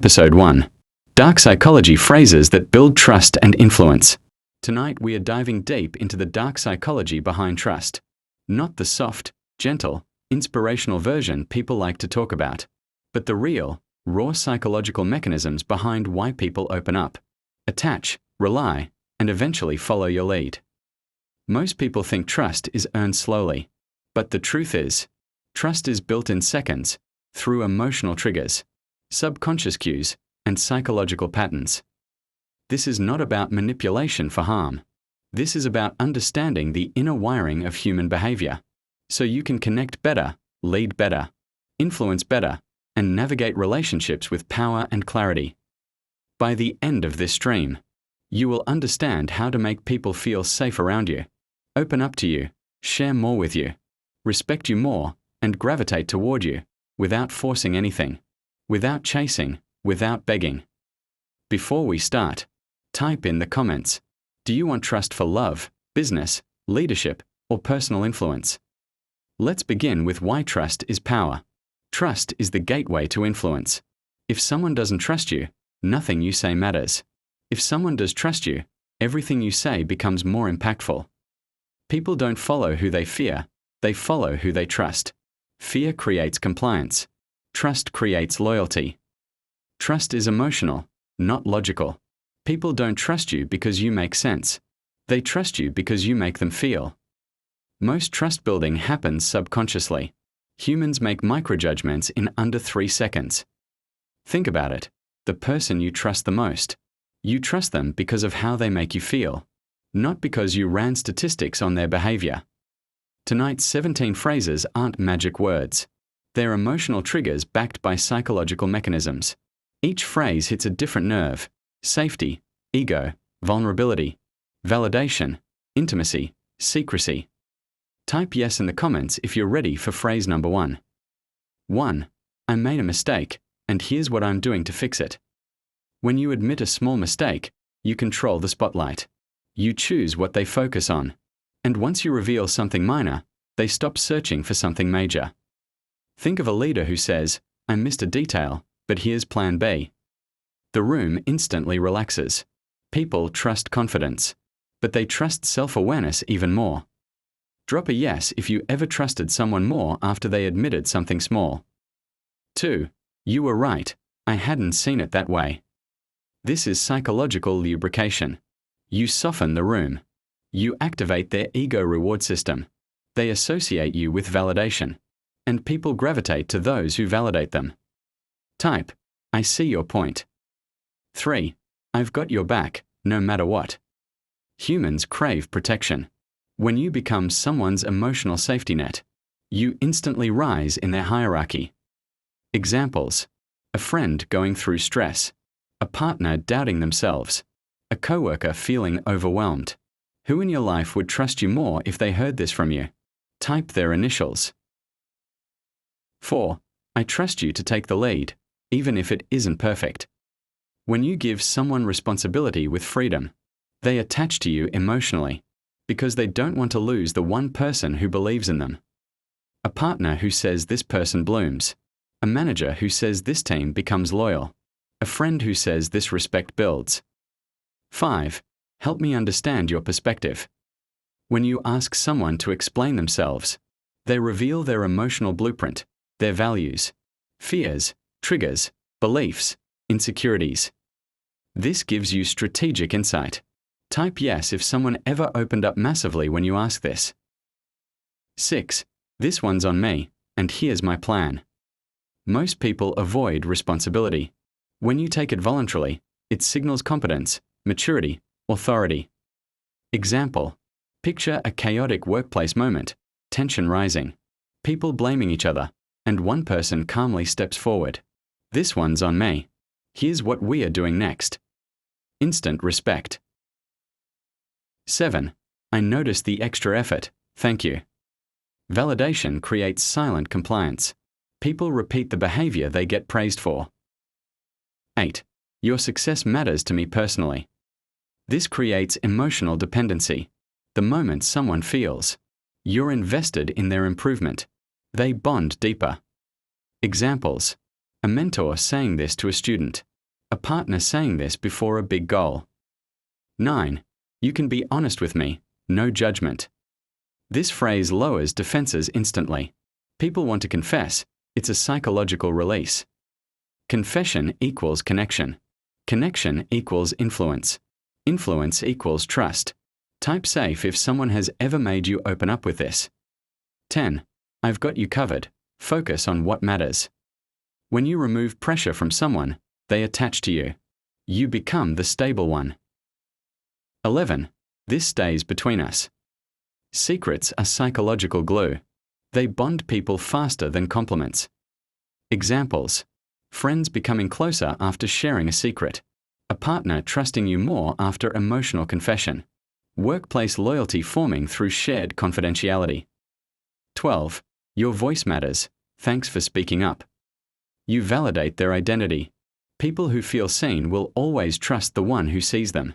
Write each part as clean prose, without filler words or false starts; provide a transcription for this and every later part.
Episode 1. Dark Psychology Phrases that Build Trust and Influence. Tonight we are diving deep into the dark psychology behind trust. Not the soft, gentle, inspirational version people like to talk about, but the real, raw psychological mechanisms behind why people open up, attach, rely, and eventually follow your lead. Most people think trust is earned slowly, but the truth is, trust is built in seconds, through emotional triggers, subconscious cues, and psychological patterns. This is not about manipulation for harm. This is about understanding the inner wiring of human behavior, so you can connect better, lead better, influence better, and navigate relationships with power and clarity. By the end of this stream, you will understand how to make people feel safe around you, open up to you, share more with you, respect you more, and gravitate toward you, without forcing anything, without chasing, without begging. Before we start, type in the comments, do you want trust for love, business, leadership, or personal influence? Let's begin with why trust is power. Trust is the gateway to influence. If someone doesn't trust you, nothing you say matters. If someone does trust you, everything you say becomes more impactful. People don't follow who they fear, they follow who they trust. Fear creates compliance. Trust creates loyalty. Trust is emotional, not logical. People don't trust you because you make sense. They trust you because you make them feel. Most trust building happens subconsciously. Humans make microjudgments in under 3 seconds. Think about it. The person you trust the most. You trust them because of how they make you feel, not because you ran statistics on their behavior. Tonight's 17 phrases aren't magic words. They're emotional triggers backed by psychological mechanisms. Each phrase hits a different nerve: safety, ego, vulnerability, validation, intimacy, secrecy. Type yes in the comments if you're ready for phrase number 1. 1. I made a mistake, and here's what I'm doing to fix it. When you admit a small mistake, you control the spotlight. You choose what they focus on. And once you reveal something minor, they stop searching for something major. Think of a leader who says, I missed a detail, but here's plan B. The room instantly relaxes. People trust confidence, but they trust self-awareness even more. Drop a yes if you ever trusted someone more after they admitted something small. 2. You were right. I hadn't seen it that way. This is psychological lubrication. You soften the room. You activate their ego reward system. They associate you with validation, and people gravitate to those who validate them. Type, I see your point. 3. I've got your back, no matter what. Humans crave protection. When you become someone's emotional safety net, you instantly rise in their hierarchy. Examples: a friend going through stress, a partner doubting themselves, a coworker feeling overwhelmed. Who in your life would trust you more if they heard this from you? Type their initials. 4. I trust you to take the lead, even if it isn't perfect. When you give someone responsibility with freedom, they attach to you emotionally, because they don't want to lose the one person who believes in them. A partner who says this person blooms, a manager who says this team becomes loyal, a friend who says this respect builds. 5. Help me understand your perspective. When you ask someone to explain themselves, they reveal their emotional blueprint, their values, fears, triggers, beliefs, insecurities. This gives you strategic insight. Type yes if someone ever opened up massively when you ask this. 6. This one's on me, and here's my plan. Most people avoid responsibility. When you take it voluntarily, it signals competence, maturity, authority. Example: picture a chaotic workplace moment, tension rising, people blaming each other, and one person calmly steps forward. This one's on me. Here's what we are doing next. Instant respect. 7. I noticed the extra effort, thank you. Validation creates silent compliance. People repeat the behavior they get praised for. 8. Your success matters to me personally. This creates emotional dependency. The moment someone feels you're invested in their improvement, they bond deeper. Examples: a mentor saying this to a student, A partner saying this before a big goal. 9. You can be honest with me, no judgment. This phrase lowers defenses instantly. People want to confess. It's a psychological release. Confession equals connection. Connection equals influence. Influence equals trust. Type safe if someone has ever made you open up with this. 10. I've got you covered. Focus on what matters. When you remove pressure from someone, they attach to you. You become the stable one. 11. This stays between us. Secrets are psychological glue. They bond people faster than compliments. Examples: friends becoming closer after sharing a secret. A partner trusting you more after emotional confession. Workplace loyalty forming through shared confidentiality. 12. Your voice matters. Thanks for speaking up. You validate their identity. People who feel seen will always trust the one who sees them.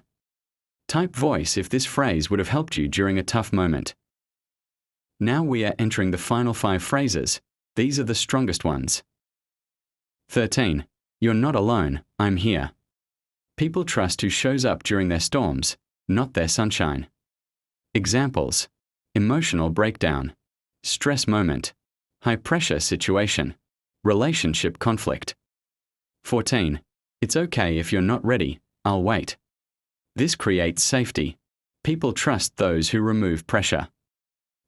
Type voice if this phrase would have helped you during a tough moment. Now we are entering the final 5 phrases. These are the strongest ones. 13. You're not alone, I'm here. People trust who shows up during their storms, not their sunshine. Examples: emotional breakdown, stress moment, high pressure situation, relationship conflict. 14. It's okay if you're not ready, I'll wait. This creates safety. People trust those who remove pressure.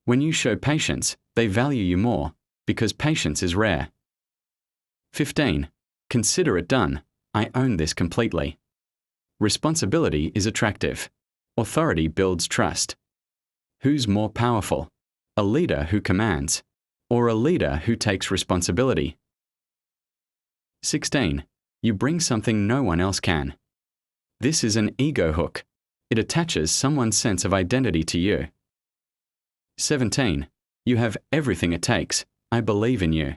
When you show patience, they value you more, because patience is rare. 15. Consider it done. I own this completely. Responsibility is attractive. Authority builds trust. Who's more powerful? A leader who commands, or a leader who takes responsibility? 16. You bring something no one else can. This is an ego hook. It attaches someone's sense of identity to you. 17. You have everything it takes. I believe in you.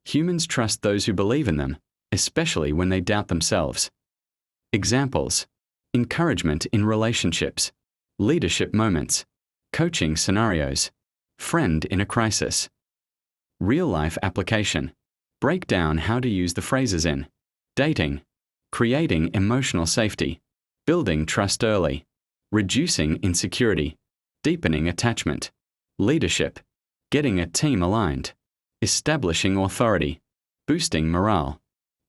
Humans trust those who believe in them, especially when they doubt themselves. Examples: encouragement in relationships, leadership moments, coaching scenarios, friend in a crisis. Real-life application. Break down how to use the phrases in dating, creating emotional safety, building trust early, reducing insecurity, deepening attachment, leadership, getting a team aligned, establishing authority, boosting morale,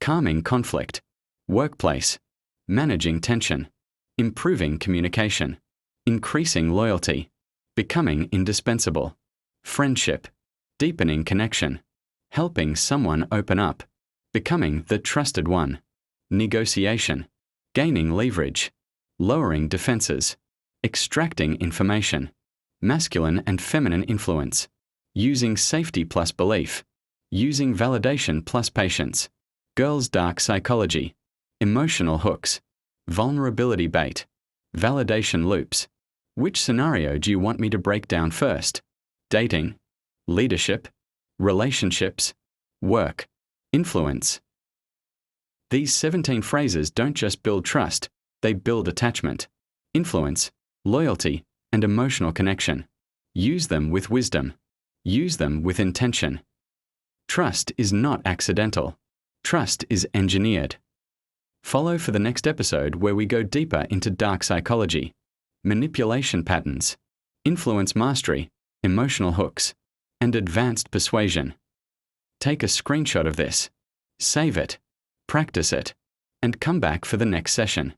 calming conflict, workplace, managing tension, improving communication, increasing loyalty, becoming indispensable, friendship, deepening connection, helping someone open up, becoming the trusted one, negotiation, gaining leverage, lowering defenses, extracting information, masculine and feminine influence, using safety plus belief, using validation plus patience, girls' dark psychology, emotional hooks, vulnerability bait, validation loops. Which scenario do you want me to break down first? Dating, leadership, relationships, work, influence. These 17 phrases don't just build trust, they build attachment, influence, loyalty, and emotional connection. Use them with wisdom. Use them with intention. Trust is not accidental. Trust is engineered. Follow for the next episode where we go deeper into dark psychology, manipulation patterns, influence mastery, emotional hooks, and advanced persuasion. Take a screenshot of this, save it, practice it, and come back for the next session.